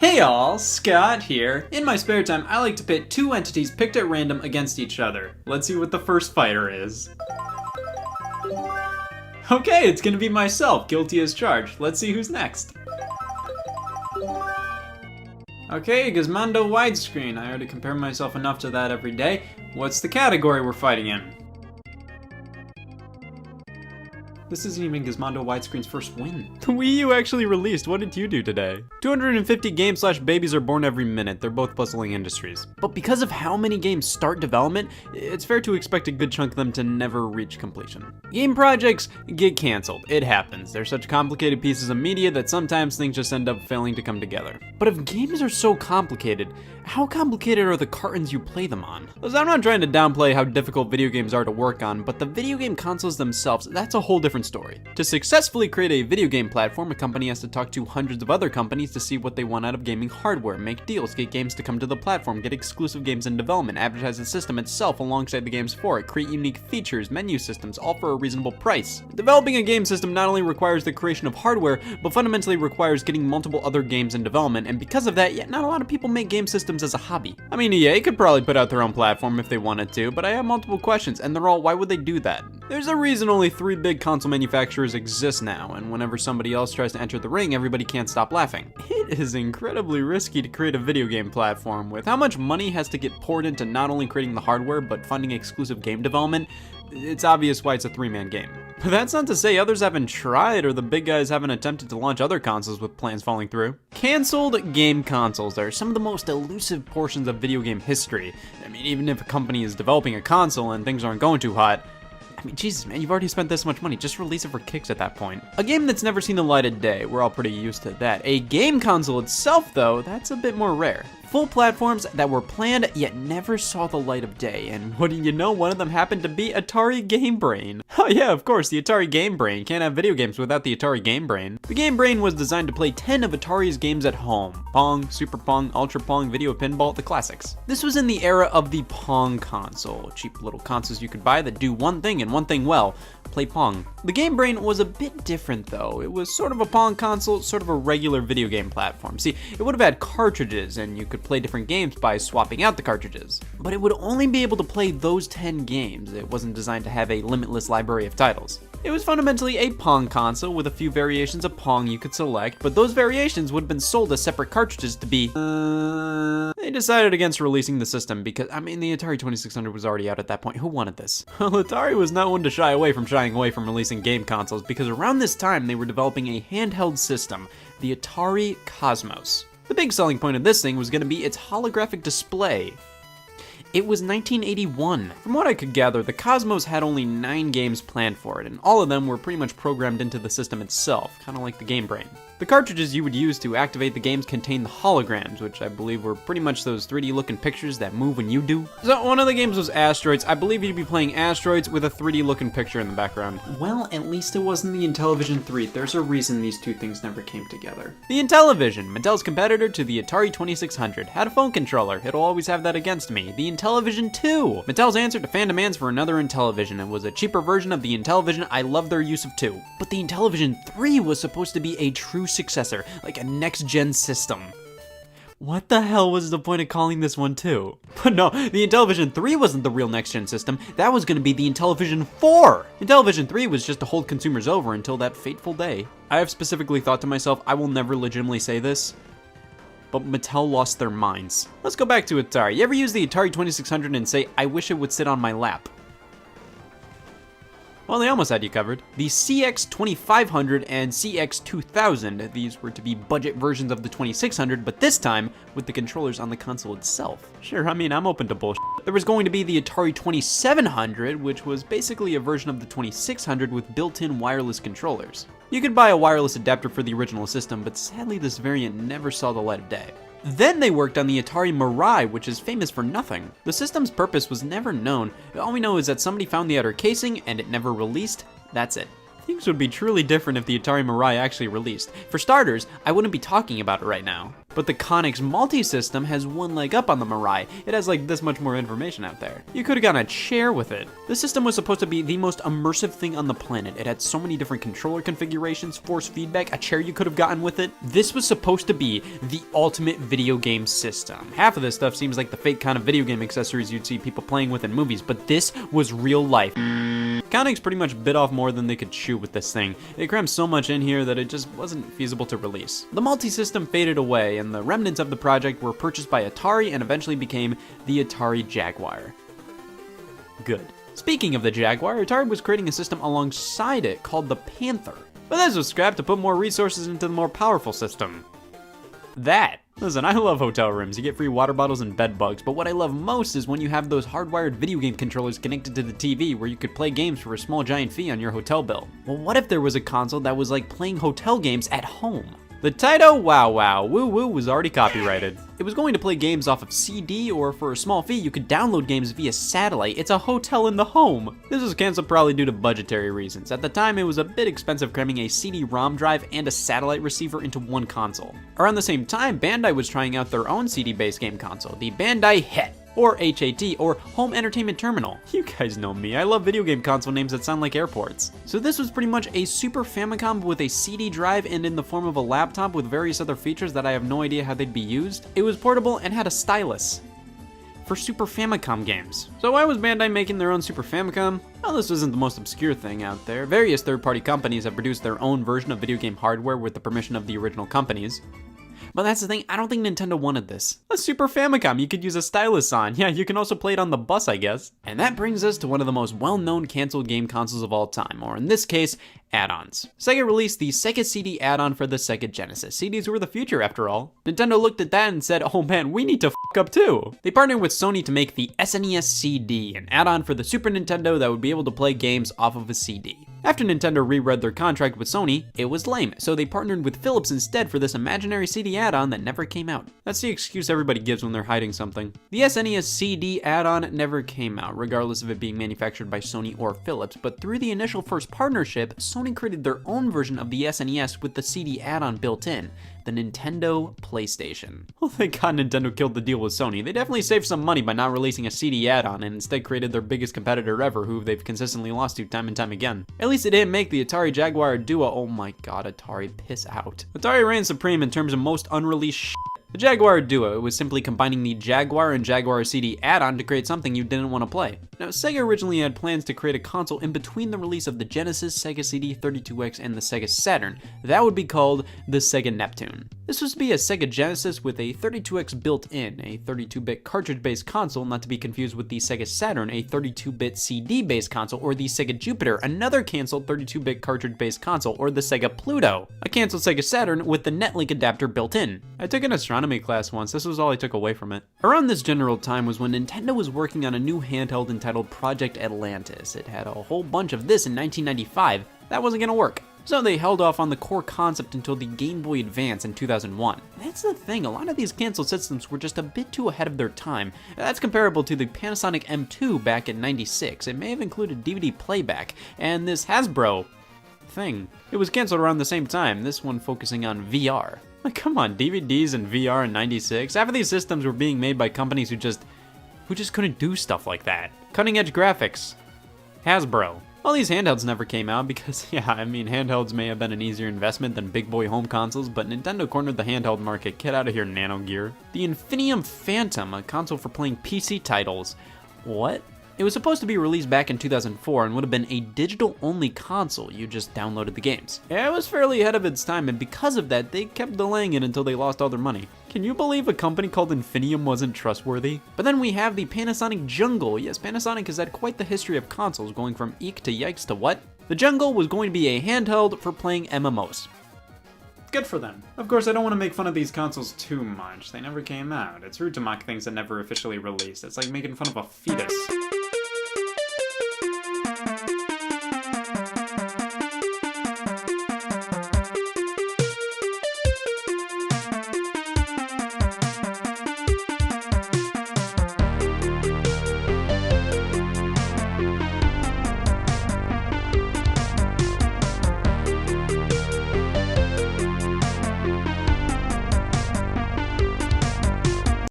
Hey all, Scott here. In my spare time, I like to pit two entities picked at random against each other. Let's see what the first fighter is. Okay, it's gonna be myself, guilty as charged. Let's see who's next. Okay, Gizmondo widescreen. I already compare myself enough to that every day. What's the category we're fighting in? This isn't even Gizmondo widescreen's first win. The Wii U actually released. What did you do today? 250 games/babies are born every minute. They're both puzzling industries. But because of how many games start development, it's fair to expect a good chunk of them to never reach completion. Game projects get canceled. It happens. They're such complicated pieces of media that sometimes things just end up failing to come together. But if games are so complicated, how complicated are the cartons you play them on? Listen, I'm not trying to downplay how difficult video games are to work on, but the video game consoles themselves, that's a whole different story. To successfully create a video game platform, a company has to talk to hundreds of other companies to see what they want out of gaming hardware, make deals, get games to come to the platform, get exclusive games in development, advertise the system itself alongside the games for it, create unique features, menu systems, all for a reasonable price. Developing a game system not only requires the creation of hardware, but fundamentally requires getting multiple other games in development, and because of that, not a lot of people make game systems as a hobby. I mean, EA could probably put out their own platform if they wanted to, but I have multiple questions, and they're all, why would they do that? There's a reason only 3 big console manufacturers exist now, and whenever somebody else tries to enter the ring, everybody can't stop laughing. It is incredibly risky to create a video game platform. With how much money has to get poured into not only creating the hardware, but funding exclusive game development, it's obvious why it's a 3-man game. But that's not to say others haven't tried or the big guys haven't attempted to launch other consoles with plans falling through. Canceled game consoles are some of the most elusive portions of video game history. I mean, even if a company is developing a console and things aren't going too hot, I mean, Jesus, man, you've already spent this much money. Just release it for kicks at that point. A game that's never seen the light of day, we're all pretty used to that. A game console itself, though, that's a bit more rare. Full platforms that were planned yet never saw the light of day, and what do you know, one of them happened to be Atari Game Brain. Oh yeah, of course, the Atari Game Brain. Can't have video games without the Atari Game Brain. The Game Brain was designed to play 10 of Atari's games at home. Pong, Super Pong, Ultra Pong, Video Pinball, the classics. This was in the era of the Pong console. Cheap little consoles you could buy that do one thing and one thing well, play Pong. The Game Brain was a bit different though. It was sort of a Pong console, sort of a regular video game platform. See, it would have had cartridges and you could play different games by swapping out the cartridges. But it would only be able to play those 10 games. It wasn't designed to have a limitless library of titles. It was fundamentally a Pong console with a few variations of Pong you could select, but those variations would have been sold as separate cartridges to be... They decided against releasing the system because, I mean, the Atari 2600 was already out at that point. Who wanted this? Well, Atari was not one to shying away from releasing game consoles because around this time they were developing a handheld system, the Atari Cosmos. The big selling point of this thing was going to be its holographic display. It was 1981. From what I could gather, the Cosmos had only 9 games planned for it, and all of them were pretty much programmed into the system itself, kind of like the Game Brain. The cartridges you would use to activate the games contained the holograms, which I believe were pretty much those 3D looking pictures that move when you do. So one of the games was Asteroids. I believe you'd be playing Asteroids with a 3D looking picture in the background. Well, at least it wasn't the Intellivision 3. There's a reason these two things never came together. The Intellivision, Mattel's competitor to the Atari 2600, had a phone controller. It'll always have that against me. The Intellivision 2, Mattel's answer to fan demands for another Intellivision. It was a cheaper version of the Intellivision. I love their use of 2. But the Intellivision 3 was supposed to be a true successor, like a next-gen system. What the hell was the point of calling this one 2? But no, the Intellivision 3 wasn't the real next-gen system. That was going to be the Intellivision 4. Intellivision 3 was just to hold consumers over until that fateful day. I have specifically thought to myself, I will never legitimately say this, but Mattel lost their minds. Let's go back to Atari. You ever use the Atari 2600 and say, I wish it would sit on my lap? Well, they almost had you covered. The CX2500 and CX2000, these were to be budget versions of the 2600, but this time with the controllers on the console itself. Sure, I mean, I'm open to bullshit. There was going to be the Atari 2700, which was basically a version of the 2600 with built-in wireless controllers. You could buy a wireless adapter for the original system, but sadly this variant never saw the light of day. Then they worked on the Atari Mirai, which is famous for nothing. The system's purpose was never known. All we know is that somebody found the outer casing and it never released. That's it. Things would be truly different if the Atari Mirai actually released. For starters, I wouldn't be talking about it right now. But the Conix multi-system has one leg up on the Mirai. It has like this much more information out there. You could have gotten a chair with it. This system was supposed to be the most immersive thing on the planet. It had so many different controller configurations, force feedback, a chair you could have gotten with it. This was supposed to be the ultimate video game system. Half of this stuff seems like the fake kind of video game accessories you'd see people playing with in movies, but this was real life. Conix pretty much bit off more than they could chew with this thing. They crammed so much in here that it just wasn't feasible to release. The multi-system faded away, and the remnants of the project were purchased by Atari and eventually became the Atari Jaguar. Good. Speaking of the Jaguar, Atari was creating a system alongside it called the Panther. But this was scrapped to put more resources into the more powerful system. Listen, I love hotel rooms. You get free water bottles and bed bugs, but what I love most is when you have those hardwired video game controllers connected to the TV where you could play games for a small giant fee on your hotel bill. Well, what if there was a console that was like playing hotel games at home? The Taito Wow Wow Woo Woo was already copyrighted. It was going to play games off of CD, or for a small fee, you could download games via satellite. It's a hotel in the home. This was canceled probably due to budgetary reasons. At the time, it was a bit expensive cramming a CD-ROM drive and a satellite receiver into one console. Around the same time, Bandai was trying out their own CD-based game console, the Bandai HET, or HAT, or Home Entertainment Terminal. You guys know me, I love video game console names that sound like airports. So this was pretty much a Super Famicom with a CD drive and in the form of a laptop with various other features that I have no idea how they'd be used. It was portable and had a stylus for Super Famicom games. So why was Bandai making their own Super Famicom? Well, this isn't the most obscure thing out there. Various third-party companies have produced their own version of video game hardware with the permission of the original companies. But that's the thing, I don't think Nintendo wanted this. A Super Famicom you could use a stylus on. Yeah, you can also play it on the bus, I guess. And that brings us to one of the most well-known canceled game consoles of all time, or in this case, add-ons. Sega released the Sega CD add-on for the Sega Genesis. CDs were the future, after all. Nintendo looked at that and said, oh man, we need to f*** up too. They partnered with Sony to make the SNES CD, an add-on for the Super Nintendo that would be able to play games off of a CD. After Nintendo reread their contract with Sony, it was lame, so they partnered with Philips instead for this imaginary CD add-on that never came out. That's the excuse everybody gives when they're hiding something. The SNES CD add-on never came out, regardless of it being manufactured by Sony or Philips, but through the initial first partnership, Sony created their own version of the SNES with the CD add-on built in, the Nintendo PlayStation. Well, thank God Nintendo killed the deal with Sony. They definitely saved some money by not releasing a CD add-on and instead created their biggest competitor ever, who they've consistently lost to time and time again. At least it didn't make the Atari Jaguar Duo. Oh my God, Atari, piss out. Atari reigned supreme in terms of most unreleased shit. The Jaguar Duo was simply combining the Jaguar and Jaguar CD add-on to create something you didn't want to play. Now, Sega originally had plans to create a console in between the release of the Genesis, Sega CD, 32X, and the Sega Saturn. That would be called the Sega Neptune. This was to be a Sega Genesis with a 32X built in, a 32-bit cartridge-based console, not to be confused with the Sega Saturn, a 32-bit CD-based console, or the Sega Jupiter, another canceled 32-bit cartridge-based console, or the Sega Pluto, a canceled Sega Saturn with the Netlink adapter built in. I took an astronomy class once, this was all I took away from it. Around this general time was when Nintendo was working on a new handheld entitled Project Atlantis. It had a whole bunch of this in 1995. That wasn't gonna work. So they held off on the core concept until the Game Boy Advance in 2001. That's the thing, a lot of these canceled systems were just a bit too ahead of their time. That's comparable to the Panasonic M2 back in '96. It may have included DVD playback, and this Hasbro thing. It was canceled around the same time, this one focusing on VR. Like, come on, DVDs and VR in '96? Half of these systems were being made by companies who just couldn't do stuff like that. Cutting edge graphics. Hasbro. All these handhelds never came out because, yeah, I mean, handhelds may have been an easier investment than big boy home consoles, but Nintendo cornered the handheld market. Get out of here, Nano Gear. The Infinium Phantom, a console for playing PC titles. What? It was supposed to be released back in 2004 and would have been a digital-only console. You just downloaded the games. Yeah, it was fairly ahead of its time, and because of that, they kept delaying it until they lost all their money. Can you believe a company called Infinium wasn't trustworthy? But then we have the Panasonic Jungle. Yes, Panasonic has had quite the history of consoles, going from eek to yikes to what? The Jungle was going to be a handheld for playing MMOs. Good for them. Of course, I don't want to make fun of these consoles too much. They never came out. It's rude to mock things that never officially released. It's like making fun of a fetus.